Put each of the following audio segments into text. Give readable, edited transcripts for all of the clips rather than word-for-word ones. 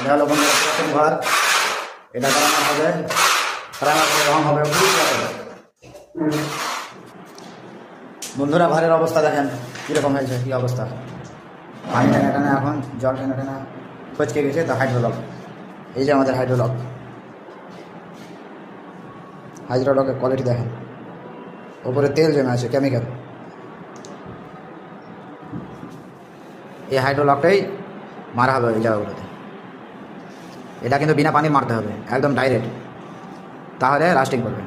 এটা হলো বন্ধুরা প্রথম ঘর, এটা করানো হবে, করানোর পরে রং হবে। বন্ধুরা ঘরের অবস্থা দেখেন কীরকম হয়েছে, কী অবস্থা। পানি টেনে টেনে এখন জল টেনে টেনে ফচকে গেছে। তা হাইড্রোলক, এই যে আমাদের হাইড্রোলক, হাইড্রোলকের কোয়ালিটি দেখেন, ওপরে তেল জমে আছে, কেমিক্যাল। এই হাইড্রোলকটাই মারা হবে এই জায়গাগুলোতে। এটা কিন্তু বিনা পানি মারতে হবে, একদম ডাইরেক্ট, তাহলে লাস্টিং করবে।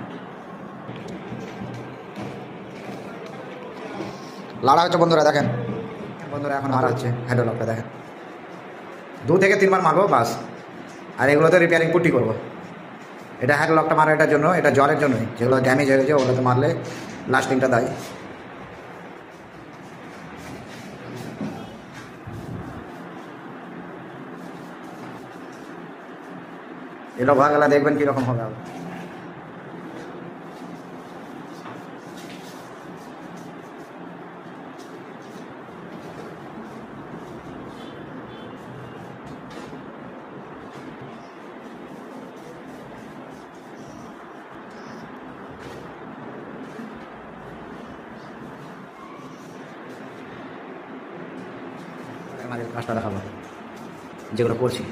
লাড়া হচ্ছে বন্ধুরা, দেখেন বন্ধুরা এখন মারা হচ্ছে হাইড্রোলকটা, দেখেন 2 থেকে 3 বার মারবো বাস। আর এগুলোতে রিপেয়ারিং পুটি করবো। এটা হাইড্রোলকটা মারা এটার জন্য, এটা জলের জন্যই, যেগুলো ড্যামেজ হয়ে গেছে ওগুলোতে মারলে লাস্টিংটা দেয়। এটা ভাগ গেলা দেখবেন কীরকম হবে। আমাদের কাজটা দেখাবো যেগুলো করছি।